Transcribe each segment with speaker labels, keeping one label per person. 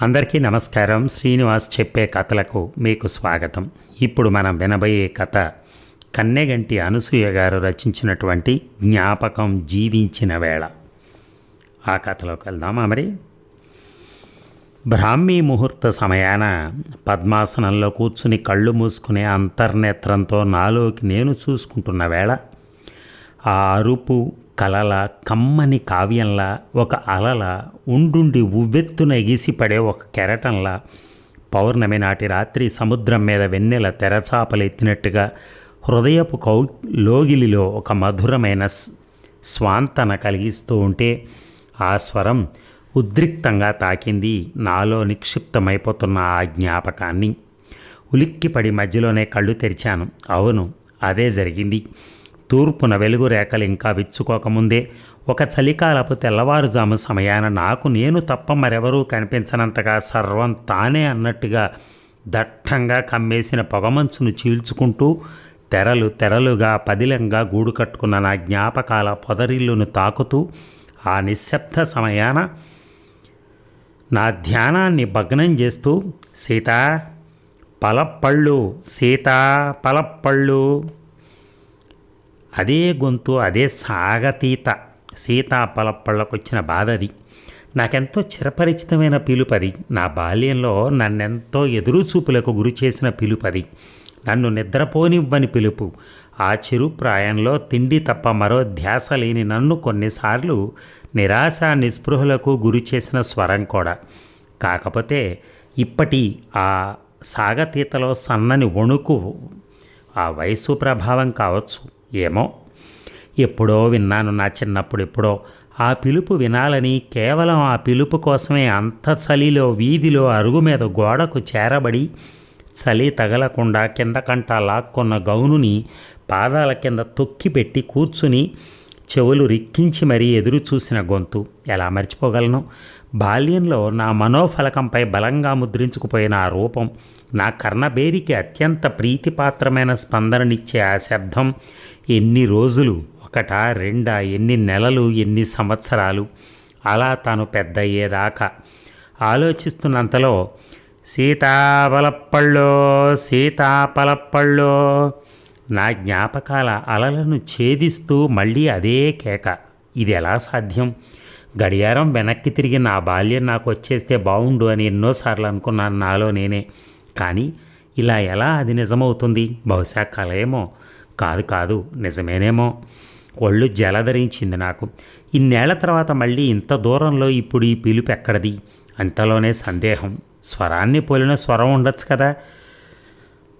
Speaker 1: అందరికీ నమస్కారం. శ్రీనివాస్ చెప్పే కథలకు మీకు స్వాగతం. ఇప్పుడు మనం వినబోయే కథ కన్నెగంటి అనసూయ గారు రచించినటువంటి జ్ఞాపకం జీవించిన వేళ. ఆ కథలోకి వెళ్దామా మరి. బ్రాహ్మీ ముహూర్త సమయాన పద్మాసనంలో కూర్చుని కళ్ళు మూసుకునే అంతర్నేత్రంతో నాలోకి నేను చూసుకుంటున్న వేళ ఆ అరుపు కలల కమ్మని కావ్యంలా, ఒక అలల ఉండుండి ఉవ్వెత్తున ఎగిసిపడే ఒక కెరటంలా, పౌర్ణమి నాటి రాత్రి సముద్రం మీద వెన్నెల తెరచాపలెత్తినట్టుగా హృదయపు లోగిలిలో ఒక మధురమైన స్వాంతన కలిగిస్తూ ఉంటే ఆ స్వరం ఉద్రిక్తంగా తాకింది నాలో నిక్షిప్తమైపోతున్న ఆ జ్ఞాపకాన్ని. ఉలిక్కిపడి మధ్యలోనే కళ్ళు తెరిచాను. అవును, అదే జరిగింది. తూర్పున వెలుగు రేఖలు ఇంకా విచ్చుకోకముందే ఒక చలికాలపు తెల్లవారుజాము సమయాన నాకు నేను తప్ప మరెవరూ కనిపించనంతగా సర్వం తానే అన్నట్టుగా దట్టంగా కమ్మేసిన పొగమంచును చీల్చుకుంటూ తెరలు తెరలుగా పదిలంగా గూడు కట్టుకున్న నా జ్ఞాపకాల పొదరిల్లును తాకుతూ ఆ నిశ్శబ్ద సమయాన నా ధ్యానాన్ని భగ్నం చేస్తూ సీతా పలప్పళ్ళు, సీతా పలప్పళ్ళు, అదే గొంతు, అదే సాగతీత. సీతాఫలపళ్ళకు వచ్చిన బాధ అది. నాకెంతో చిరపరిచితమైన పిలుపది. నా బాల్యంలో నన్నెంతో ఎదురుచూపులకు గురి చేసిన పిలుపది. నన్ను నిద్రపోనివ్వని పిలుపు. ఆ చిరు ప్రాయంలో తిండి తప్ప మరో ధ్యాస లేని నన్ను కొన్నిసార్లు నిరాశ నిస్పృహలకు గురి చేసిన స్వరం కూడా. కాకపోతే ఇప్పటి ఆ సాగతీతలో సన్నని వణుకు ఆ వయసు ప్రభావం కావచ్చు, ఏమో. ఎప్పుడో విన్నాను నా చిన్నప్పుడు. ఎప్పుడో ఆ పిలుపు వినాలని, కేవలం ఆ పిలుపు కోసమే అంత చలిలో వీధిలో అరుగు మీద గోడకు చేరబడి చలి తగలకుండా కిందకంట లాక్కున్న గౌనుని పాదాల కింద తొక్కిపెట్టి కూర్చుని చెవులు రిక్కించి మరీ ఎదురు చూసిన గొంతు ఎలా మర్చిపోగలను? బాల్యంలో నా మనోఫలకంపై బలంగా ముద్రించుకుపోయిన ఆ రూపం, నా కర్ణబేరికి అత్యంత ప్రీతిపాత్రమైన స్పందననిచ్చే ఆ శబ్దం, ఎన్ని రోజులు, ఒకటా రెండా, ఎన్ని నెలలు, ఎన్ని సంవత్సరాలు, అలా తాను పెద్ద అయ్యేదాకా ఆలోచిస్తున్నంతలో సీతాఫలప్పళ్ళో, సీతాఫలప్పళ్ళో నా జ్ఞాపకాల అలలను ఛేదిస్తూ మళ్ళీ అదే కేక. ఇది ఎలా సాధ్యం? గడియారం వెనక్కి తిరిగి నా బాల్యం నాకు వచ్చేస్తే బాగుండు అని ఎన్నోసార్లు అనుకున్నాను నాలో నేనే. కానీ ఇలా ఎలా అది నిజమవుతుంది? బహుశా కలయేమో. కాదు, నిజమేనేమో. ఒళ్ళు జలధరించింది నాకు. ఇన్నేళ్ల తర్వాత మళ్ళీ ఇంత దూరంలో ఇప్పుడు ఈ పిలుపు ఎక్కడది? అంతలోనే సందేహం. స్వరాన్ని పోలిన స్వరం ఉండొచ్చు కదా?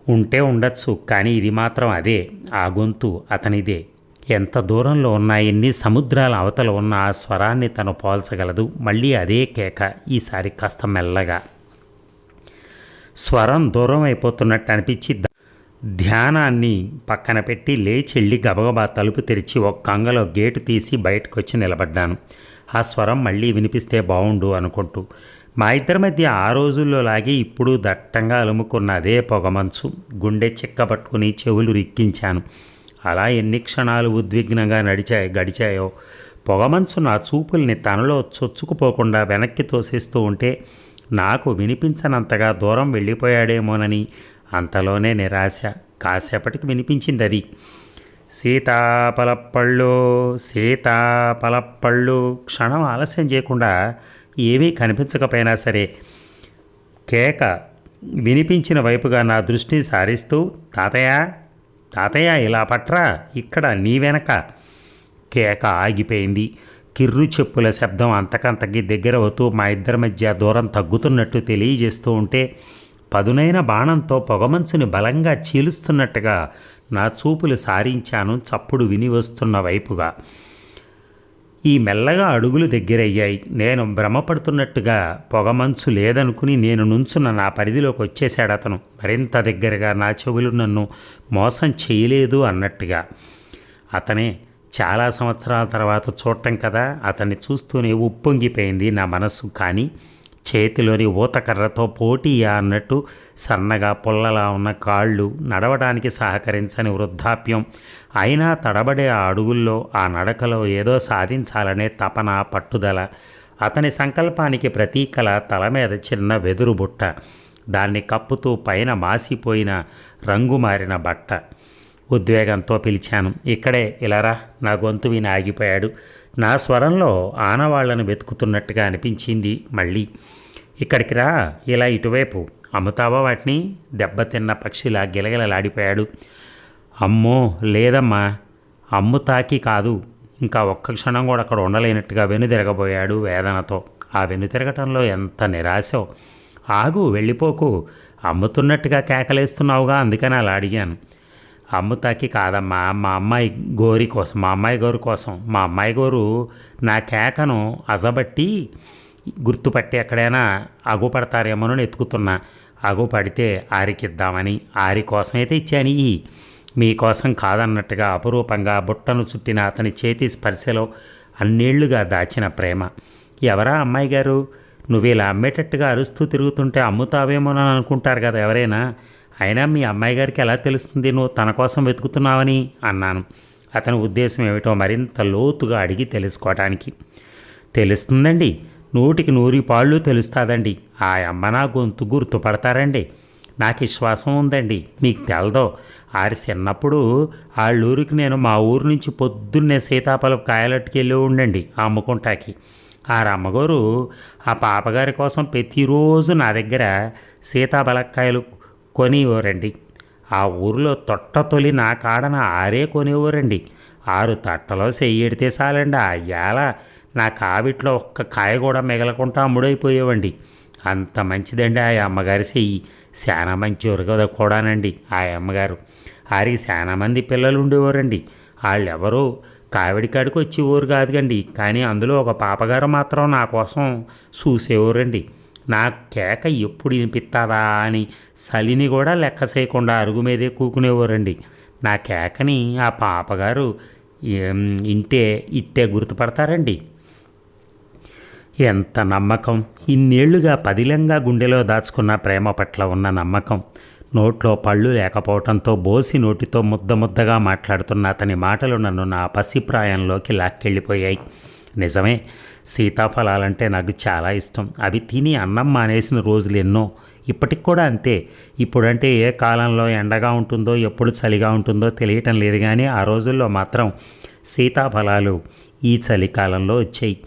Speaker 1: ఉంటే ఉండొచ్చు, కానీ ఇది మాత్రం అదే. ఆ గొంతు అతనిదే. ఎంత దూరంలో ఉన్నా, ఎన్ని సముద్రాల అవతల ఉన్న ఆ స్వరాన్ని తను పోల్చగలదు. మళ్ళీ అదే కేక, ఈసారి కాస్త మెల్లగా. స్వరం దూరం అయిపోతున్నట్టు అనిపించి ధ్యానాన్ని పక్కన పెట్టి లేచెళ్ళి గబగబా తలుపు తెరిచి ఒక్క అంగలో గేటు తీసి బయటకు వచ్చి నిలబడ్డాను. ఆ స్వరం మళ్ళీ వినిపిస్తే బాగుండు అనుకుంటూ. మా ఇద్దరి మధ్య ఆ రోజుల్లో లాగే ఇప్పుడు దట్టంగా అలుముకున్న అదే పొగమంచు. గుండె చిక్కబట్టుకుని చెవులు రిక్కించాను. అలా ఎన్ని క్షణాలు ఉద్విగ్నంగా గడిచాయో. పొగమంచు నా చూపుల్ని తనలో చొచ్చుకుపోకుండా వెనక్కి తోసేస్తూ ఉంటే నాకు వినిపించనంతగా దూరం వెళ్ళిపోయాడేమోనని అంతలోనే నిరాశ. కాసేపటికి వినిపించింది అది. సీతాఫలప్పళ్ళు, సీతాఫలప్పళ్ళు. క్షణం ఆలస్యం చేయకుండా, ఏమీ కనిపించకపోయినా సరే కేక వినిపించిన వైపుగా నా దృష్టిని సారిస్తూ తాతయ్య ఇలా పట్రా, ఇక్కడ నీ వెనక. కేక ఆగిపోయింది. కిర్రు చెప్పుల శబ్దం అంతకంతకి దగ్గర అవుతూ మా ఇద్దరి మధ్య దూరం తగ్గుతున్నట్టు తెలియజేస్తూ ఉంటే పదునైన బాణంతో పొగమంచుని బలంగా చీలుస్తున్నట్టుగా నా చూపులు సారించాను చప్పుడు విని వస్తున్న వైపుగా. ఈ మెల్లగా అడుగులు దగ్గరయ్యాయి. నేను భ్రమపడుతున్నట్టుగా పొగమంచు లేదనుకుని నేను నుంచున్న నా పరిధిలోకి వచ్చేశాడు అతను. మరింత దగ్గరగా నా చెవులు నన్ను మోసం చేయలేదు అన్నట్టుగా. అతనే. చాలా సంవత్సరాల తర్వాత చూడటం కదా. అతన్ని చూస్తూనే ఉప్పొంగిపోయింది నా మనస్సు. కానీ చేతిలోని ఊతకర్రతో పోటీయా అన్నట్టు సన్నగా పుల్లలా ఉన్న కాళ్ళు, నడవడానికి సహకరించని వృద్ధాప్యం, అయినా తడబడే ఆ అడుగుల్లో, ఆ నడకలో ఏదో సాధించాలనే తపన, పట్టుదల, అతని సంకల్పానికి ప్రతీకల తల మీద చిన్న వెదురు బుట్ట, దాన్ని కప్పుతూ పైన మాసిపోయిన రంగు మారిన బట్ట. ఉద్వేగంతో పిలిచాను. ఇక్కడే ఇలారా. నా గొంతు విని ఆగిపోయాడు. నా స్వరంలో ఆనవాళ్లను వెతుకుతున్నట్టుగా అనిపించింది మళ్ళీ. ఇక్కడికి రా, ఇలా ఇటువైపు. అమ్ముతావా వాటిని? దెబ్బతిన్న పక్షిలా గిలగిలలాడిపోయాడు. అమ్మో లేదమ్మా, అమ్ముతాకి కాదు. ఇంకా ఒక్క క్షణం కూడా అక్కడ ఉండలేనట్టుగా వెనుదిరగబోయాడు వేదనతో. ఆ వెనుతిరగటంలో ఎంత నిరాశో. ఆగు, వెళ్ళిపోకు. అమ్ముతున్నట్టుగా కేకలేస్తున్నావుగా, అందుకని అలా అడిగాను. అమ్ముతాకి కాదమ్మా, మా అమ్మాయి గోరి కోసం. మా అమ్మాయి గోరు నా కేకను అజబట్టి గుర్తుపట్టి ఎక్కడైనా అగుపడతారేమోనని ఎత్తుకుతున్నా. అగుపడితే ఆరికిద్దామని. ఆరి కోసమైతే ఇచ్చాను. మీకోసం కాదన్నట్టుగా అపురూపంగా బుట్టను చుట్టిన అతని చేతి స్పర్శలో అన్నేళ్లుగా దాచిన ప్రేమ. ఎవరా అమ్మాయి గారు? నువ్వు ఇలా అమ్మేటట్టుగా అరుస్తూ తిరుగుతుంటే అమ్ముతావేమోనని అనుకుంటారు కదా ఎవరైనా. అయినా మీ అమ్మాయి గారికి ఎలా తెలుస్తుంది నువ్వు తన కోసం వెతుకుతున్నావని అన్నాను. అతని ఉద్దేశం ఏమిటో మరింత లోతుగా అడిగి తెలుసుకోవటానికి. తెలుస్తుందండి, 100% తెలుస్తుందండి. ఆ అమ్మ నా గొంతు గుర్తుపడతారండి. నాకు విశ్వాసం ఉందండి. మీకు తెలదో, ఆరి చిన్నప్పుడు వాళ్ళూరికి నేను మా ఊరు నుంచి పొద్దున్నే సీతాఫలం కాయలట్టుకెళ్ళి ఉండండి అమ్ముకుంటాకి. ఆ రమ్మగారు ఆ పాపగారి కోసం ప్రతిరోజు నా దగ్గర సీతాఫలకాయలు కొనివ్వరండి. ఆ ఊరిలో తొట్ట తొలి నా కాడన ఆరే కొనివ్వరండి. 6 తట్టలో చెయ్యెడితే చాలండి. ఆ ఏళ నా కావిట్లో ఒక్క కాయ కూడా మిగలకుండా అమ్ముడైపోయేవండి. అంత మంచిదండి ఆ అమ్మగారి చెయ్యి. చాలా మంచివారు కదా కూడానండి ఆ అమ్మగారు. ఆరికి చాలా మంది పిల్లలు ఉండేవారండి. వాళ్ళెవరో కావిడికాడికి వచ్చేవారు కాదుగండి. కానీ అందులో ఒక పాపగారు మాత్రం నా కోసం చూసేవారండి. నా కేక ఎప్పుడు వినిపిస్తాదా అని చలిని కూడా లెక్క చేయకుండా అరుగు మీదే కూకునేవారండి. నా కేకని ఆ పాపగారు ఇట్టే గుర్తుపడతారండి. ఎంత నమ్మకం! ఇన్నేళ్లుగా పదిలంగా గుండెలో దాచుకున్న ప్రేమ పట్ల ఉన్న నమ్మకం. నోట్లో పళ్ళు లేకపోవడంతో బోసి నోటితో ముద్దగా మాట్లాడుతున్న అతని మాటలు నన్ను నా పసిప్రాయంలోకి లాక్కెళ్ళిపోయాయి. నిజమే, సీతాఫలాలంటే నాకు చాలా ఇష్టం. అవి తిని అన్నం మానేసిన రోజులు ఎన్నో. ఇప్పటికి కూడా అంతే. ఇప్పుడంటే ఏ కాలంలో ఎండగా ఉంటుందో ఎప్పుడు చలిగా ఉంటుందో తెలియటం లేదు, కానీ ఆ రోజుల్లో మాత్రం సీతాఫలాలు ఈ చలికాలంలో వచ్చాయి.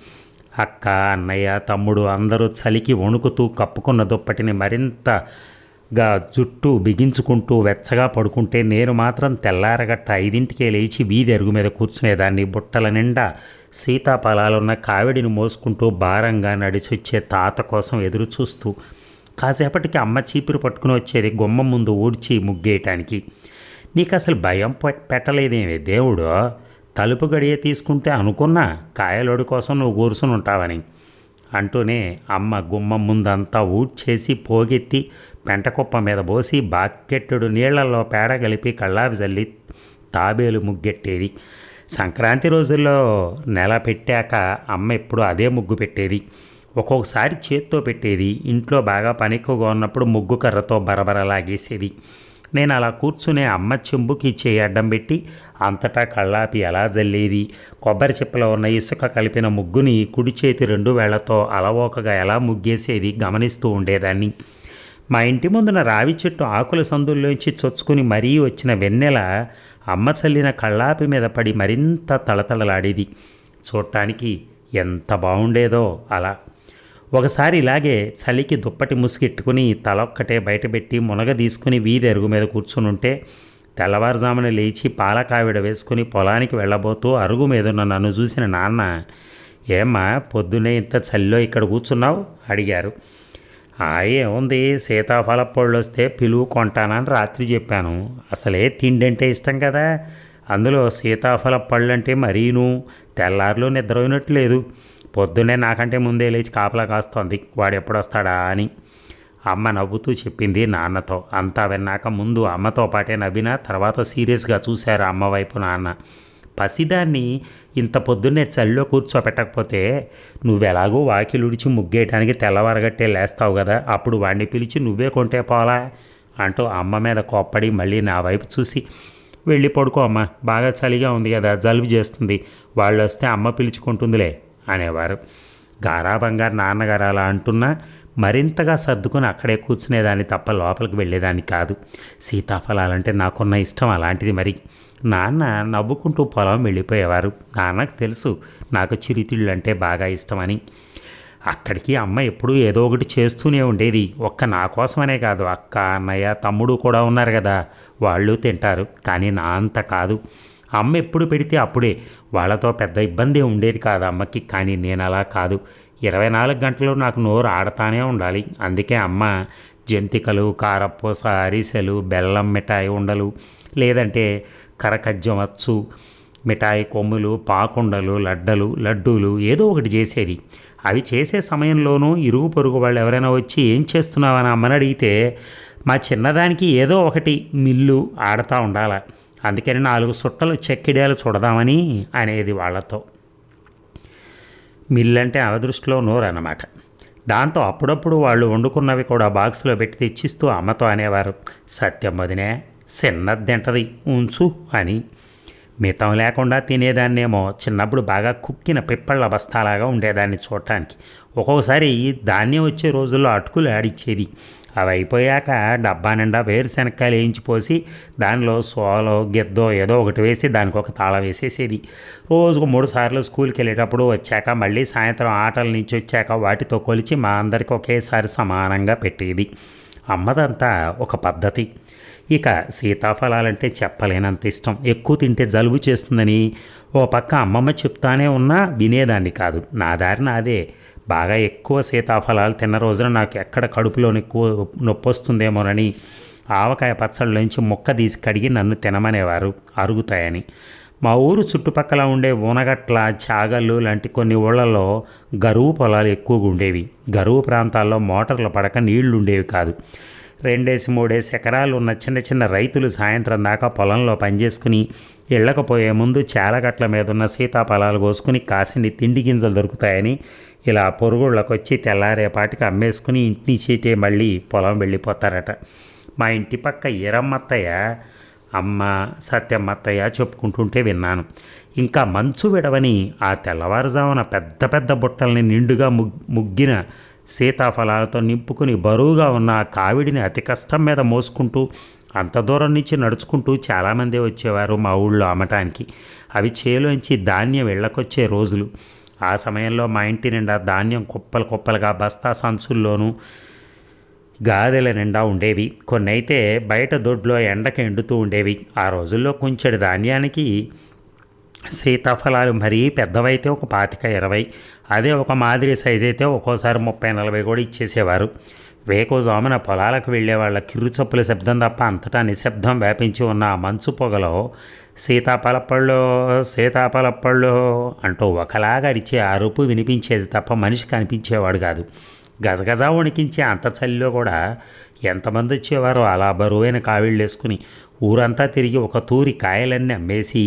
Speaker 1: అక్క, అన్నయ్య, తమ్ముడు అందరూ చలికి వణుకుతూ కప్పుకున్న దుప్పటిని మరింతగా జుట్టు బిగించుకుంటూ వెచ్చగా పడుకుంటే నేను మాత్రం తెల్లారగట్ట 5ంటికే లేచి వీధి అరుగు మీద కూర్చునేదాన్ని. బుట్టల నిండా సీతాఫలాలున్న కావిడిని మోసుకుంటూ భారంగా నడిచొచ్చే తాత కోసం ఎదురు చూస్తూ. కాసేపటికి అమ్మ చీపురు పట్టుకుని వచ్చేది గుమ్మం ముందు ఊడ్చి ముగ్గేయటానికి. నీకు అసలు భయం పెట్టలేదేమి దేవుడు? తలుపు గడియ తీసుకుంటే అనుకున్నా కాయలోడి కోసం నువ్వు కూర్చుని ఉంటావని అంటూనే అమ్మ గుమ్మం ముందంతా ఊడ్చేసి పోగెత్తి పెంటకుప్ప మీద పోసి బాకెట్టుడు నీళ్లలో పేడ కలిపి కళ్ళాపి జల్లి తాబేలు ముగ్గెట్టేది. సంక్రాంతి రోజుల్లో నెల పెట్టాక అమ్మ ఎప్పుడు అదే ముగ్గు పెట్టేది. ఒక్కొక్కసారి చేత్తో పెట్టేది. ఇంట్లో బాగా పనిక్కుగా ఉన్నప్పుడు ముగ్గు కర్రతో బరబర లాగేసేది. నేను అలా కూర్చునే అమ్మ చెంబుకి చేయి అడ్డం పెట్టి అంతటా కళ్ళాపి ఎలా జల్లేది, కొబ్బరి చిప్పలో ఉన్న ఇసుక కలిపిన ముగ్గుని కుడి చేతి 2 వేళ్లతో అలవోకగా ఎలా ముగ్గేసేది గమనిస్తూ ఉండేదాన్ని. మా ఇంటి ముందున రావి చెట్టు ఆకుల సందుల్లోంచి చొచ్చుకుని మరీ వచ్చిన వెన్నెల అమ్మ చల్లిన కళ్ళాపి మీద పడి మరింత తళతళలాడేది. చూడటానికి ఎంత బాగుండేదో అలా. ఒకసారి ఇలాగే చలికి దుప్పటి ముసుగెట్టుకుని తలొక్కటే బయటపెట్టి మునగ తీసుకుని వీధి అరుగు మీద కూర్చుని ఉంటే తెల్లవారుజామున లేచి పాలకావిడ వేసుకుని పొలానికి వెళ్ళబోతూ అరుగు మీదున్న నన్ను చూసిన నాన్న, ఏమ్మా పొద్దున్నే ఇంత చలిలో ఇక్కడ కూర్చున్నావు అడిగారు. ఏముంది, సీతాఫల పళ్ళు వస్తే పిలువు కొంటానని రాత్రి చెప్పాను. అసలే తిండంటే ఇష్టం కదా, అందులో సీతాఫల పళ్ళు అంటే మరీను. తెల్లారిలో నిద్రపోయినట్లేదు. పొద్దున్నే నాకంటే ముందే లేచి కాపలా కాస్తోంది వాడు ఎప్పుడొస్తాడా అని అమ్మ నవ్వుతూ చెప్పింది నాన్నతో. అంతా విన్నాక ముందు అమ్మతో పాటే నవ్వినా తర్వాత సీరియస్గా చూశారు అమ్మ వైపు నాన్న. పసిదాన్ని ఇంత పొద్దున్నే చలిలో కూర్చోపెట్టకపోతే నువ్వెలాగో వాకిలుడిచి ముగ్గేయటానికి తెల్లవారగట్టే లేస్తావు కదా, అప్పుడు వాడిని పిలిచి నువ్వే కొంటే పోలా అంటూ అమ్మ మీద కోప్పడి మళ్ళీ నా వైపు చూసి, వెళ్ళి పడుకో అమ్మ, బాగా చలిగా ఉంది కదా, జలుబు చేస్తుంది, వాళ్ళు వస్తే అమ్మ పిలుచుకుంటుందిలే అనేవారు. గారాబంగా నాన్నగారు అలా అంటున్నా మరింతగా సర్దుకుని అక్కడే కూర్చునేదాన్ని తప్ప లోపలికి వెళ్ళేదాన్ని కాదు. సీతాఫలాలంటే నాకున్న ఇష్టం అలాంటిది మరి. నాన్న నవ్వుకుంటూ పొలం వెళ్ళిపోయేవారు. నాన్నకు తెలుసు నాకు చిరుతిళ్ళు అంటే బాగా ఇష్టమని. అక్కడికి అమ్మ ఎప్పుడూ ఏదో ఒకటి చేస్తూనే ఉండేది. ఒక్క నా కోసమనే కాదు, అక్క అన్నయ్య తమ్ముడు కూడా ఉన్నారు కదా, వాళ్ళు తింటారు. కానీ నా అంత కాదు. అమ్మ ఎప్పుడు పెడితే అప్పుడే. వాళ్ళతో పెద్ద ఇబ్బంది ఉండేది కాదు అమ్మకి. కానీ నేను అలా కాదు. 24 గంటలు నాకు నోరు ఆడతానే ఉండాలి. అందుకే అమ్మ జంతికలు, కారపూస, అరిసెలు, బెల్లం మిఠాయి ఉండలు, లేదంటే కరకజ్జం అచ్చు, మిఠాయి కొమ్ములు, పాకుండలు, లడ్డూలు ఏదో ఒకటి చేసేది. అవి చేసే సమయంలోనూ ఇరుగు పొరుగు వాళ్ళు ఎవరైనా వచ్చి ఏం చేస్తున్నావని అమ్మని అడిగితే మా చిన్నదానికి ఏదో ఒకటి మిల్లు ఆడుతూ ఉండాల, అందుకని 4 సుట్టలు చెక్కిడాలు చూడదామని అనేది వాళ్ళతో. మిల్లు అంటే ఆమె దృష్టిలో నోరు అన్నమాట. దాంతో అప్పుడప్పుడు వాళ్ళు వండుకున్నవి కూడా బాక్సులో పెట్టి తెచ్చిస్తూ అమ్మతో అనేవారు, సత్యం వదినే చిన్నది తింటది ఉంచు అని. మితం లేకుండా తినేదాన్నేమో. చిన్నప్పుడు బాగా కుక్కిన పిప్పళ్ళ బస్తాలాగా ఉండేదాన్ని చూడటానికి. ఒక్కొక్కసారి ధాన్యం వచ్చే రోజుల్లో అటుకులు ఆడిచ్చేది. అవి అయిపోయాక డబ్బా నిండా వేరుశనక్కాయలు వేయించిపోసి దానిలో సోలో గిద్దో ఏదో ఒకటి వేసి దానికి ఒక తాళం వేసేసేది. రోజుకు 3 సార్లు స్కూల్కి వెళ్ళేటప్పుడు వచ్చాక మళ్ళీ సాయంత్రం ఆటల నుంచి వచ్చాక వాటితో కొలిచి మా అందరికి ఒకేసారి సమానంగా పెట్టేది. అమ్మదంతా ఒక పద్ధతి. ఇక సీతాఫలాలంటే చెప్పలేనంత ఇష్టం. ఎక్కువ తింటే జలుబు చేస్తుందని ఓ పక్క అమ్మమ్మ చెప్తానే ఉన్నా వినేదాన్ని కాదు. నా దారి నాదే. బాగా ఎక్కువ సీతాఫలాలు తిన్న రోజున నాకు ఎక్కడ కడుపులోని ఎక్కువ నొప్పి వస్తుందేమోనని ఆవకాయ పచ్చళ్ళలోంచి ముక్క తీసి కడిగి నన్ను తినమనేవారు, అరుగుతాయని. మా ఊరు చుట్టుపక్కల ఉండే ఊనగట్ల, చాగళ్ళు లాంటి కొన్ని ఊళ్ళల్లో గరువు పొలాలు ఎక్కువగా ఉండేవి. గరువు ప్రాంతాల్లో మోటార్లు పడక నీళ్లు ఉండేవి కాదు. 2-3 ఎకరాలు ఉన్న చిన్న చిన్న రైతులు సాయంత్రం దాకా పొలంలో పనిచేసుకుని ఇళ్ళకపోయే ముందు చాలగట్ల మీద ఉన్న సీతాఫలాలు కోసుకుని కాసిని తిండి గింజలు దొరుకుతాయని ఇలా పొరుగుళ్ళకు వచ్చి తెల్లారేపాటికి అమ్మేసుకుని ఇంటిని చీటే మళ్ళీ పొలం వెళ్ళిపోతారట. మా ఇంటి పక్క ఈరమ్మత్తయ్య, అమ్మ సత్యమ్మత్తయ్య చెప్పుకుంటుంటే విన్నాను. ఇంకా మంచు విడవని ఆ తెల్లవారుజామున పెద్ద పెద్ద బుట్టల్ని నిండుగా ముగ్గిన సీతాఫలాలతో నింపుకుని బరువుగా ఉన్న ఆ కావిడిని అతి కష్టం మీద మోసుకుంటూ అంత దూరం నుంచి నడుచుకుంటూ చాలామంది వచ్చేవారు మా ఊళ్ళో అమ్మటానికి. అవి చేలోంచి ధాన్యం ఇళ్ళకొచ్చే రోజులు. ఆ సమయంలో మా ఇంటి నిండా ధాన్యం కుప్పలు కుప్పలుగా బస్తా సంచుల్లోనూ గాదెల నిండా ఉండేవి. కొన్ని అయితే బయట దొడ్లో ఎండకి ఎండుతూ ఉండేవి. ఆ రోజుల్లో కొంచెడు ధాన్యానికి సీతాఫలాలు మరీ పెద్దవైతే ఒక 25-20, అదే ఒక మాదిరి సైజు అయితే ఒక్కోసారి 30-40 కూడా ఇచ్చేసేవారు. వేకోజామున పొలాలకు వెళ్ళే వాళ్ళ కిర్రు చప్పుల శబ్దం తప్ప అంతటా నిశ్శబ్దం వ్యాపించి ఉన్న ఆ మంచు పొగలో సీతాఫలపళ్ళు అంటూ ఒకలాగా అరిచే అరుపు వినిపించేది తప్ప మనిషి కనిపించేవాడు కాదు. గజగజ వణికించే అంత చలిలో కూడా ఎంతమంది వచ్చేవారో అలా బరువైన కావిళ్ళు వేసుకుని. ఊరంతా తిరిగి ఒక తూరి కాయలన్నీ అమ్మేసి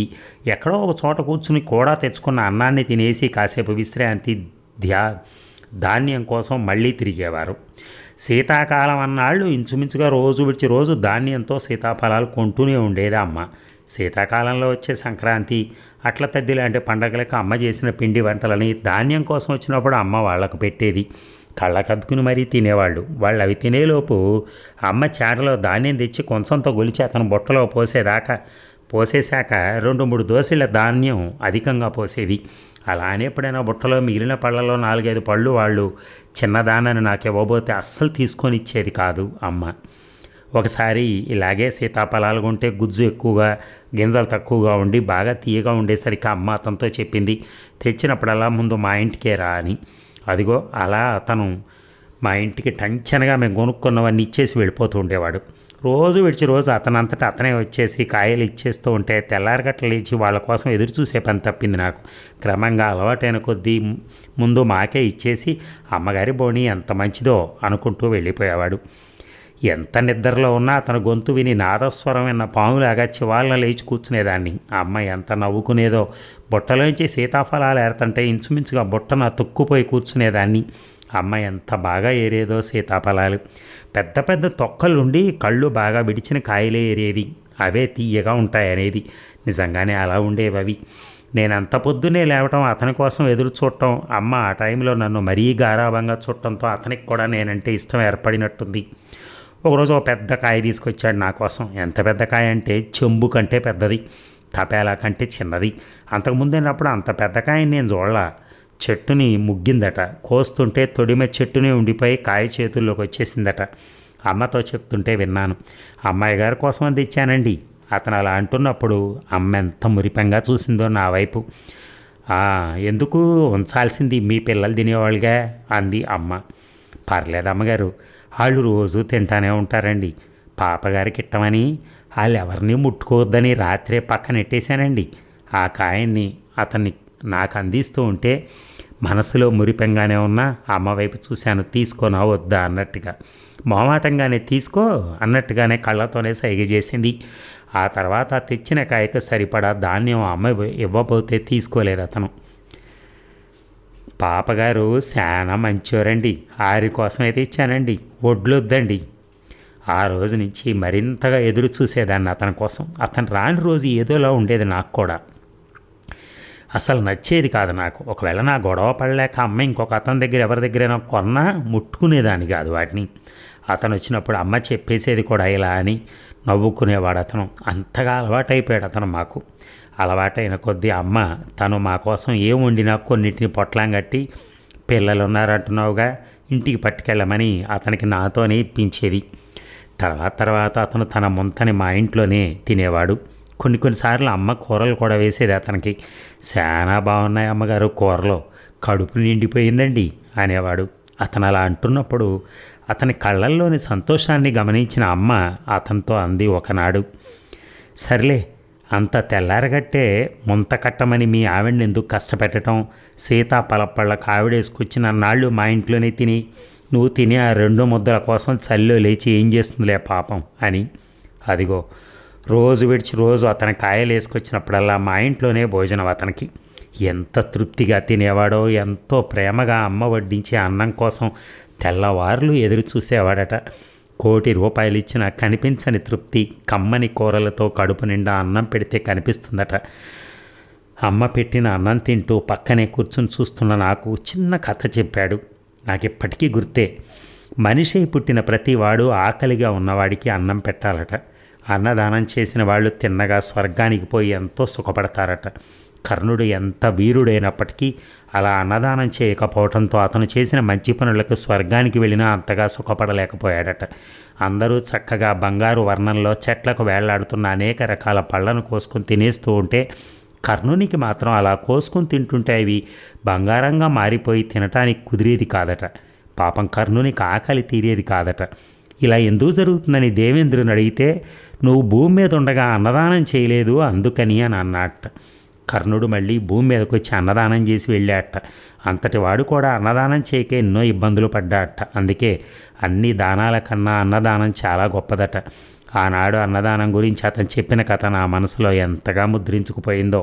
Speaker 1: ఎక్కడో ఒక చోట కూర్చుని కూడా తెచ్చుకున్న అన్నాన్ని తినేసి కాసేపు విశ్రాంతి ధాన్యం కోసం మళ్ళీ తిరిగేవారు. శీతాకాలం అన్నాళ్ళు ఇంచుమించుగా రోజు విడిచి రోజు ధాన్యంతో సీతాఫలాలు కొంటూనే ఉండేది అమ్మ. శీతాకాలంలో వచ్చే సంక్రాంతి, అట్ల తద్ది లాంటి పండగలకు అమ్మ చేసిన పిండి వంటలని ధాన్యం కోసం వచ్చినప్పుడు అమ్మ వాళ్లకు పెట్టేది. కళ్ళకద్దుకుని మరీ తినేవాళ్ళు. వాళ్ళు అవి తినేలోపు అమ్మ చాటలో ధాన్యం తెచ్చి కొంచెంతో గొలిచి అతను బుట్టలో పోసేశాక 2-3 దోశల ధాన్యం అధికంగా పోసేది. అలానే ఎప్పుడైనా బుట్టలో మిగిలిన పళ్ళలో 4-5 పళ్ళు వాళ్ళు చిన్నదానని నాకు ఇవ్వబోతే అస్సలు తీసుకొని ఇచ్చేది కాదు అమ్మ. ఒకసారి ఇలాగే సీతాఫలాలు కొంటే గుజ్జు ఎక్కువగా, గింజలు తక్కువగా ఉండి బాగా తీయగా ఉండేసరికి అమ్మ అతనితో చెప్పింది, తెచ్చినప్పుడల్లా ముందు మా ఇంటికే రా అని. అదిగో అలా అతను మా ఇంటికి టంచనగా మేము కొనుక్కున్నవన్నీ ఇచ్చేసి వెళ్ళిపోతూ ఉండేవాడు. రోజు విడిచి రోజు అతనంతటా అతనే వచ్చేసి కాయలు ఇచ్చేస్తూ ఉంటే తెల్లారగట్ల లేచి వాళ్ళ కోసం ఎదురు చూసే పని తప్పింది నాకు. క్రమంగా అలవాటైన కొద్దీ ముందు మాకే ఇచ్చేసి అమ్మగారి బోణి ఎంత మంచిదో అనుకుంటూ వెళ్ళిపోయేవాడు. ఎంత నిద్రలో ఉన్నా అతను గొంతు విని నాదస్వరం విన్న పాములాగా చివాళ్ళ లేచి కూర్చునేదాన్ని. ఆ అమ్మాయి ఎంత నవ్వుకునేదో. బుట్టలోంచి సీతాఫలాలు ఏరుతుంటే ఇంచుమించుగా బుట్టను తొక్కుపోయి కూర్చునేదాన్ని. అమ్మాయి ఎంత బాగా ఏరేదో సీతాఫలాలు. పెద్ద పెద్ద తొక్కలుండి కళ్ళు బాగా విడిచిన కాయలే ఏరేది. అవే తీయగా ఉంటాయనేది. నిజంగానే అలా ఉండేవి అవి. నేనంత పొద్దున్నే లేవటం, అతని కోసం ఎదురు చూడటం, అమ్మ ఆ టైంలో నన్ను మరీ గారాబంగా చూడటంతో అతనికి కూడా నేనంటే ఇష్టం ఏర్పడినట్టుంది. ఒకరోజు ఒక పెద్ద కాయ తీసుకొచ్చాడు నా కోసం. ఎంత పెద్ద కాయ అంటే చెంబు కంటే పెద్దది, తపేలా కంటే చిన్నది. అంతకుముందున్నప్పుడు అంత పెద్ద కాయని నేను చూడలా. చెట్టుని ముగ్గిందట. కోస్తుంటే తొడిమ చెట్టునే ఉండిపోయి కాయ చేతుల్లోకి వచ్చేసిందట. అమ్మతో చెప్తుంటే విన్నాను. అమ్మాయి గారి కోసం అని తెచ్చానండి. అతను అలా అంటున్నప్పుడు అమ్మ ఎంత మురిపంగా చూసిందో నా వైపు. ఎందుకు ఉంచాల్సింది, మీ పిల్లలు తినేవాళ్ళుగా అంది అమ్మ. పర్లేదు అమ్మగారు, వాళ్ళు రోజు తింటానే ఉంటారండి. పాపగారికి ఇట్టమని వాళ్ళు ఎవరిని ముట్టుకోవద్దని రాత్రే పక్కన నెట్టేశానండి. ఆ కాయన్ని అతన్ని నాకు అందిస్తూ ఉంటే మనసులో మురిపెంగానే ఉన్న అమ్మ వైపు చూశాను. తీసుకోనా వద్దా అన్నట్టుగా. మొహమాటంగానే తీసుకో అన్నట్టుగానే కళ్ళతోనే సైగ చేసింది. ఆ తర్వాత తెచ్చిన కాయకు సరిపడా ధాన్యం అమ్మ ఇవ్వబోతే తీసుకోలేదు అతను. పాపగారు చాలా మంచోరండి, ఆరి కోసమైతే ఇచ్చానండి, వడ్లొద్దండి. ఆ రోజు నుంచి మరింతగా ఎదురు చూసేదాన్ని అతని కోసం. అతను రాని రోజు ఏదోలా ఉండేది నాకు కూడా. అసలు నచ్చేది కాదు నాకు. ఒకవేళ నా గొడవ పడలేక అమ్మ ఇంకొక అతని దగ్గర ఎవరి దగ్గరైనా కొన్నా ముట్టుకునేదాన్ని కాదు వాటిని. అతను వచ్చినప్పుడు అమ్మ చెప్పేసేది కూడా ఇలా అని నవ్వుకునేవాడు అతను. అంతగా అలవాటైపోయాడు అతను మాకు. అలవాటైన కొద్దీ అమ్మ తను మా కోసం ఏం వండినా కొన్నింటిని పొట్లం కట్టి, పిల్లలు ఉన్నారంటున్నావుగా ఇంటికి పట్టుకెళ్ళమని అతనికి నాతోనే ఇప్పించేది. తర్వాత అతను తన ముంతని మా ఇంట్లోనే తినేవాడు. కొన్నిసార్లు అమ్మ కూరలు కూడా వేసేది అతనికి. చాలా బాగున్నాయి అమ్మగారు కూరలో, కడుపు నిండిపోయిందండి అనేవాడు. అతను అలా అంటున్నప్పుడు అతని కళ్ళల్లోని సంతోషాన్ని గమనించిన అమ్మ అతనితో అంది ఒకనాడు, సర్లే అంత తెల్లారగట్టే ముంత కట్టమని మీ ఆవిడని ఎందుకు కష్టపెట్టడం, సీతాఫలపళ్ళకు ఆవిడేసుకొచ్చిన నాళ్ళు మా ఇంట్లోనే తిని, నువ్వు తిని ఆ 2 ముద్దల కోసం చల్లో లేచి ఏం చేస్తుందిలే పాపం అని. అదిగో రోజు విడిచి రోజు అతని కాయలు వేసుకొచ్చినప్పుడల్లా మా ఇంట్లోనే భోజనం అతనికి. ఎంత తృప్తిగా తినేవాడో, ఎంతో ప్రేమగా అమ్మ వడ్డించే అన్నం కోసం తెల్లవారులు ఎదురు చూసేవాడట. 1,00,00,000 రూపాయలు ఇచ్చినా కనిపించని తృప్తి కమ్మని కూరలతో కడుపు నిండా అన్నం పెడితే కనిపిస్తుందట. అమ్మ పెట్టిన అన్నం తింటూ పక్కనే కూర్చుని చూస్తున్న నాకు చిన్న కథ చెప్పాడు. నాకు ఇప్పటికీ గుర్తే. మనిషి పుట్టిన ప్రతివాడు ఆకలిగా ఉన్నవాడికి అన్నం పెట్టాలట. అన్నదానం చేసిన వాళ్ళు తిన్నగా స్వర్గానికి పోయి ఎంతో సుఖపడతారట. కర్ణుడు ఎంత వీరుడైనప్పటికీ అలా అన్నదానం చేయకపోవడంతో అతను చేసిన మంచి పనులకు స్వర్గానికి వెళ్ళినా అంతగా సుఖపడలేకపోయాడట. అందరూ చక్కగా బంగారు వర్ణంలో చెట్లకు వేళ్లాడుతున్న అనేక రకాల పళ్ళను కోసుకొని తినేస్తూ ఉంటే కర్ణునికి మాత్రం అలా కోసుకొని తింటుంటే అవి బంగారంగా మారిపోయి తినటానికి కుదిరేది కాదట. పాపం కర్ణునికి ఆకలి తీరేది కాదట. ఇలా ఎందుకు జరుగుతుందని దేవేంద్రుని అడిగితే, నువ్వు భూమి మీద ఉండగా అన్నదానం చేయలేదు అందుకని అని అన్నట్ట. కర్ణుడు మళ్ళీ భూమి మీదకి వచ్చి అన్నదానం చేసి వెళ్ళాట. అంతటి వాడు కూడా అన్నదానం చేయక ఎన్నో ఇబ్బందులు పడ్డాట. అందుకే అన్ని దానాల కన్నా అన్నదానం చాలా గొప్పదట. ఆనాడు అన్నదానం గురించి అతను చెప్పిన కథ నా మనసులో ఎంతగా ముద్రించుకుపోయిందో.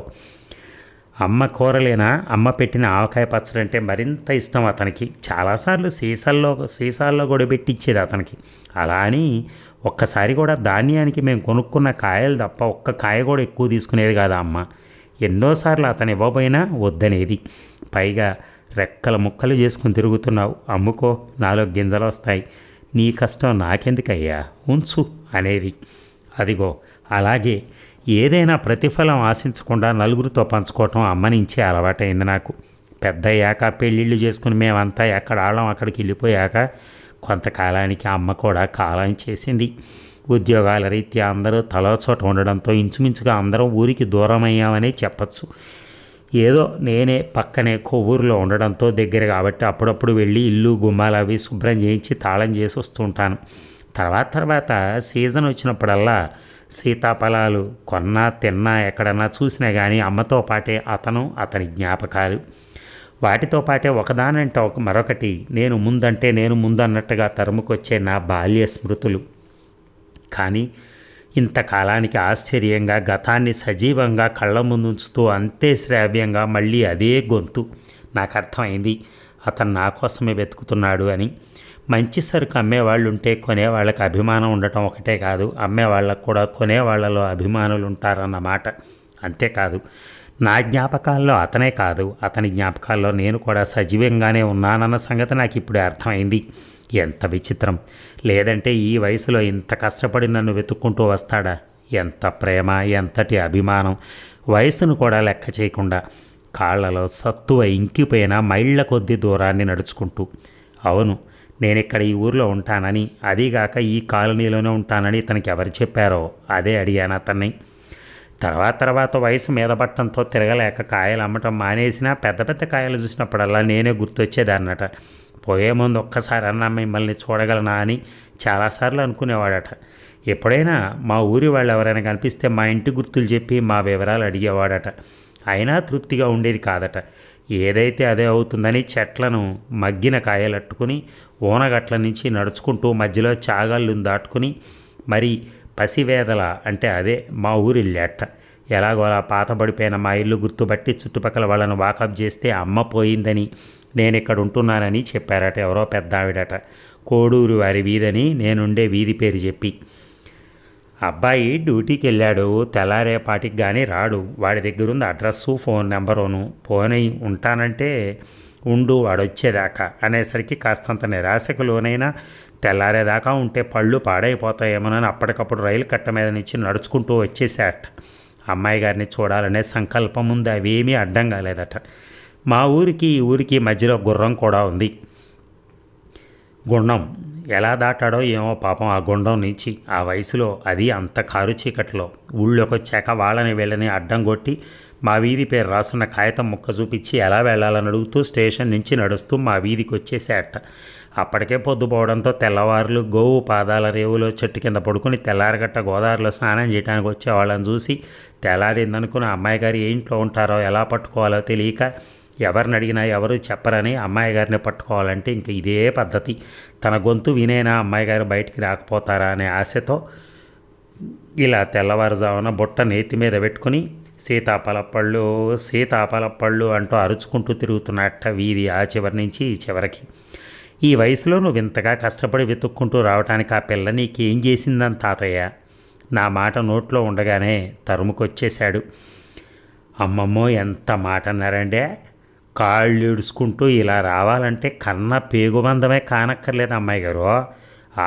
Speaker 1: అమ్మ కూరలేనా, అమ్మ పెట్టిన ఆవకాయ పచ్చడి అంటే మరింత ఇష్టం అతనికి. చాలాసార్లు సీసాల్లో కూడా పెట్టించేది అతనికి. అలా అని ఒక్కసారి కూడా ధాన్యానికి మేము కొనుక్కున్న కాయలు తప్ప ఒక్క కాయ కూడా ఎక్కువ తీసుకునేది కాదు అమ్మ. ఎన్నోసార్లు అతను ఇవ్వబోయినా వద్దనేది. పైగా రెక్కల ముక్కలు చేసుకుని తిరుగుతున్నావు, అమ్ముకో, నాలో గింజలు వస్తాయి, నీ కష్టం నాకెందుకయ్యా, ఉంచు అనేది. అదిగో అలాగే ఏదైనా ప్రతిఫలం ఆశించకుండా నలుగురితో పంచుకోవటం అమ్మ నుంచే అలవాటైంది నాకు. పెద్దయ్యాక పెళ్ళిళ్ళు చేసుకుని మేమంతా ఎక్కడ ఆళ్ళం అక్కడికి వెళ్ళిపోయాక కొంతకాలానికి అమ్మ కూడా కాలం చేసింది. ఉద్యోగాల రీత్యా అందరూ తలో చోట ఉండడంతో ఇంచుమించుగా అందరం ఊరికి దూరం అయ్యామనే చెప్పచ్చు. ఏదో నేనే పక్కనే కొవ్వూరులో ఉండడంతో దగ్గర కాబట్టి అప్పుడప్పుడు వెళ్ళి ఇల్లు గుమ్మాలు అవి శుభ్రం చేయించి తాళం చేసి వస్తుంటాను. తర్వాత సీజన్ వచ్చినప్పుడల్లా సీతాఫలాలు కొన్నా తిన్నా ఎక్కడన్నా చూసినా కానీ అమ్మతో పాటే అతని జ్ఞాపకాలు. వాటితో పాటే ఒకదానంటే మరొకటి నేను ముందు అన్నట్టుగా తరుముకొచ్చే నా బాల్య స్మృతులు. కానీ ఇంతకాలానికి ఆశ్చర్యంగా గతాన్ని సజీవంగా కళ్ళ ముందుంచుతూ అంతే శ్రావ్యంగా మళ్ళీ అదే గొంతు. నాకు అర్థమైంది అతను నా కోసమే వెతుకుతున్నాడు అని. మంచి సరుకు అమ్మేవాళ్ళు ఉంటే కొనేవాళ్ళకి అభిమానం ఉండటం ఒకటే కాదు, అమ్మేవాళ్ళకు కూడా కొనేవాళ్లలో అభిమానులు ఉంటారన్నమాట. అంతేకాదు, నా జ్ఞాపకాల్లో అతనే కాదు, అతని జ్ఞాపకాల్లో నేను కూడా సజీవంగానే ఉన్నానన్న సంగతి నాకు ఇప్పుడే అర్థమైంది. ఎంత విచిత్రం! లేదంటే ఈ వయసులో ఇంత కష్టపడి నన్ను వెతుక్కుంటూ వస్తాడా? ఎంత ప్రేమ, ఎంతటి అభిమానం! వయసును కూడా లెక్క చేయకుండా కాళ్లలో సత్తువ ఇంకిపోయిన మైళ్ళ కొద్ది దూరాన్ని నడుచుకుంటూ. అవును, నేనిక్కడ ఈ ఊర్లో ఉంటానని, అదీగాక ఈ కాలనీలోనే ఉంటానని ఇతనికి ఎవరు చెప్పారో అదే అడిగాను అతన్ని. తర్వాత వయసు మీద పట్టడంతో తిరగలేక కాయలు అమ్మటం మానేసినా పెద్ద పెద్ద కాయలు చూసినప్పుడల్లా నేనే గుర్తొచ్చేదన్నట. పోయే ముందు ఒక్కసారి అన్నా మిమ్మల్ని చూడగలనా అని చాలాసార్లు అనుకునేవాడట. ఎప్పుడైనా మా ఊరి వాళ్ళు ఎవరైనా కనిపిస్తే మా ఇంటి గుర్తులు చెప్పి మా వివరాలు అడిగేవాడట. అయినా తృప్తిగా ఉండేది కాదట. ఏదైతే అదే అవుతుందని చెట్లను మగ్గిన కాయలట్టుకుని ఓనగట్ల నుంచి నడుచుకుంటూ మధ్యలో చాగళ్ళుని దాటుకుని మరి పసివేదల అంటే అదే మా ఊరి లేట ఎలాగోలా పాతబడిపోయిన మా ఇల్లు గుర్తుపట్టి చుట్టుపక్కల వాళ్ళను వాకప్ చేస్తే అమ్మ పోయిందని నేను ఇక్కడ ఉంటున్నానని చెప్పారట ఎవరో పెద్ద ఆవిడట. కోడూరు వారి వీధని నేనుండే వీధి పేరు చెప్పి. అబ్బాయి డ్యూటీకి వెళ్ళాడు, తెల్లారేపాటికి కానీ రాడు. వాడి దగ్గరుంది అడ్రస్సు ఫోన్ నెంబరును. పోనీ ఉంటానంటే ఉండు వాడొచ్చేదాకా అనేసరికి కాస్తంత నిరాశకు లోనైనా తెల్లారేదాకా ఉంటే పళ్ళు పాడైపోతాయేమోనని అప్పటికప్పుడు రైలు కట్ట మీద నుంచి నడుచుకుంటూ వచ్చేసాట. అమ్మాయి గారిని చూడాలనే సంకల్పం ముందు అవేమీ అడ్డం కాలేదట. మా ఊరికి ఈ ఊరికి మధ్యలో గుర్రం కూడా ఉంది. గుండం ఎలా దాటాడో ఏమో పాపం ఆ గుండం నుంచి. ఆ వయసులో అది అంత కారు చీకట్లో ఊళ్ళోకి వచ్చాక వాళ్ళని వీళ్ళని అడ్డం కొట్టి మా వీధి పేరు రాసున్న కాగితం ముక్క చూపించి ఎలా వెళ్ళాలని అడుగుతూ స్టేషన్ నుంచి నడుస్తూ మా వీధికి వచ్చేసాట. అప్పటికే పొద్దుపోవడంతో తెల్లవారులు గోవు పాదాల రేవులో చెట్టు కింద పడుకుని తెల్లారగట్ట గోదావరిలో స్నానం చేయడానికి వచ్చే వాళ్ళని చూసి తెల్లారిందనుకున్న అమ్మాయి గారు ఏ ఇంట్లో ఉంటారో ఎలా పట్టుకోవాలో తెలియక ఎవరిని అడిగినా ఎవరు చెప్పరని అమ్మాయి గారిని పట్టుకోవాలంటే ఇంక ఇదే పద్ధతి. తన గొంతు వినేనా అమ్మాయి గారు బయటికి రాకపోతారా అనే ఆశతో ఇలా తెల్లవారుజామున బుట్ట నేతి మీద పెట్టుకుని సీతాఫలపళ్ళు అంటూ అరుచుకుంటూ తిరుగుతున్నట్ట వీధి ఆ చివరి నుంచి ఈ చివరికి. ఈ వయసులో నువ్వు ఇంతగా కష్టపడి వెతుక్కుంటూ రావటానికి ఆ పిల్ల నీకేం చేసిందని తాతయ్య నా మాట నోట్లో ఉండగానే తరుముకొచ్చేశాడు. అమ్మమ్మో ఎంత మాట అన్నారంటే, కాళ్ళు ఈడుచుకుంటూ ఇలా రావాలంటే కన్న పేగుబంధమే కానక్కర్లేదు అమ్మాయి గారు.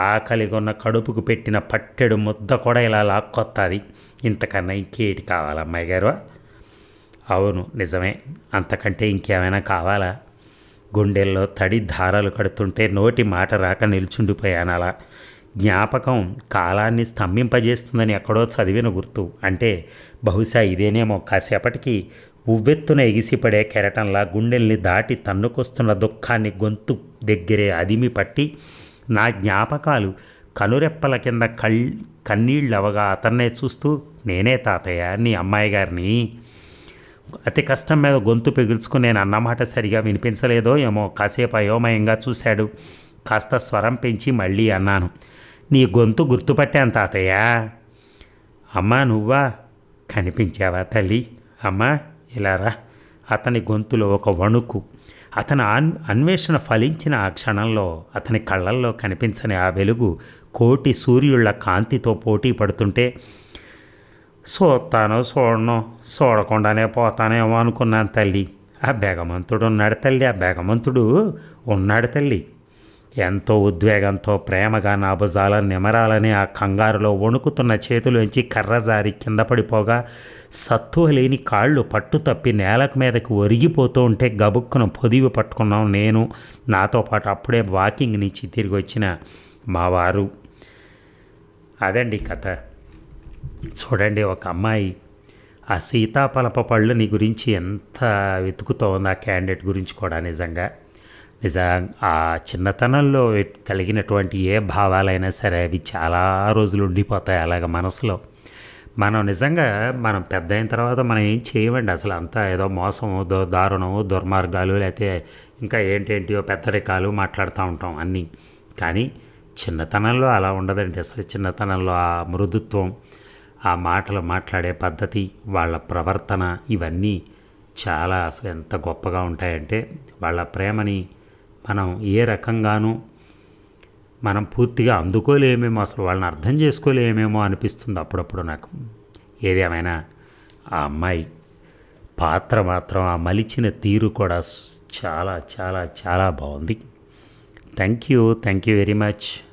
Speaker 1: ఆకలిగొన్న కడుపుకు పెట్టిన పట్టెడు ముద్ద కూడా ఇలా లాక్కొస్తుంది. ఇంతకన్నా ఇంకేటి కావాలి అమ్మాయి గారు? అవును నిజమే, అంతకంటే ఇంకేమైనా కావాలా? గుండెల్లో తడి ధారలు కడుతుంటే నోటి మాట రాక నిల్చుండిపోయాను అలా. జ్ఞాపకం కాలాన్ని స్తంభింపజేస్తుందని ఎక్కడో చదివిన గుర్తు. అంటే బహుశా ఇదేనేమో. కాసేపటికి ఉవ్వెత్తున ఎగిసిపడే కెరటంలా గుండెల్ని దాటి తన్నుకొస్తున్న దుఃఖాన్ని గొంతు దగ్గరే అదిమి పట్టి నా జ్ఞాపకాలు కనురెప్పల కింద కన్నీళ్ళవగా అతన్నే చూస్తూ, నేనే తాతయ్య నీ అమ్మాయి గారిని. అతి కష్టం మీద గొంతు పిగుల్చుకుని నేను అన్నమాట సరిగా వినిపించలేదో ఏమో. కాసేపు అయోమయంగా చూశాడు. కాస్త స్వరం పెంచి మళ్ళీ అన్నాను, నీ గొంతు గుర్తుపట్టాను తాతయ్య. అమ్మా నువ్వా? కనిపించావా తల్లి? అమ్మా ఇలా రా. అతని గొంతులో ఒక వణుకు. అతని అన్వేషణ ఫలించిన ఆ క్షణంలో అతని కళ్ళల్లో కనిపించని ఆ వెలుగు కోటి సూర్యుళ్ల కాంతితో పోటీ పడుతుంటే చూస్తానో చూడనో చూడకుండానే పోతానేమో అనుకున్నాను తల్లి. ఆ బెగమంతుడు ఉన్నాడు తల్లి, ఆ బెగమంతుడు ఉన్నాడు తల్లి. ఎంతో ఉద్వేగంతో ప్రేమగా నా భుజాల నిమరాలని ఆ కంగారులో వణుకుతున్న చేతిలోంచి కర్రజారి కింద పడిపోగా సత్తువ లేని కాళ్ళు పట్టు తప్పి నేలకు మీదకి ఒరిగిపోతూ ఉంటే గబుక్కున పొదివి పట్టుకున్నాం నేను, నాతో పాటు అప్పుడే వాకింగ్ నుంచి తిరిగి వచ్చిన మా వారు. అదండి కథ. చూడండి, ఒక అమ్మాయి ఆ సీతాఫలప పళ్ళు నీ గురించి ఎంత వెతుకుతోంది, ఆ క్యాండిడేట్ గురించి కూడా. నిజంగా ఆ చిన్నతనంలో కలిగినటువంటి ఏ భావాలైనా సరే అవి చాలా రోజులు ఉండిపోతాయి అలాగ మనసులో. మనం నిజంగా మనం పెద్ద అయిన తర్వాత మనం ఏం చేయమండి అసలు. అంతా ఏదో మోసం, దారుణము, దుర్మార్గాలు, లేకపోతే ఇంకా ఏంటేంటియో పెద్దరికాలు మాట్లాడుతూ ఉంటాం అన్నీ. కానీ చిన్నతనంలో అలా ఉండదండి అసలు. చిన్నతనంలో ఆ మృదుత్వం, ఆ మాటలు మాట్లాడే పద్ధతి, వాళ్ళ ప్రవర్తన, ఇవన్నీ చాలా అసలు ఎంత గొప్పగా ఉంటాయంటే వాళ్ళ ప్రేమని మనం ఏ రకంగానూ మనం పూర్తిగా అందుకోలేమేమో, అసలు వాళ్ళని అర్థం చేసుకోలేమేమో అనిపిస్తుంది అప్పుడప్పుడు నాకు. ఏదేమైనా ఆ అమ్మాయి పాత్ర మాత్రం ఆ మలిచిన తీరు కూడా చాలా చాలా చాలా బాగుంది. Thank you very much.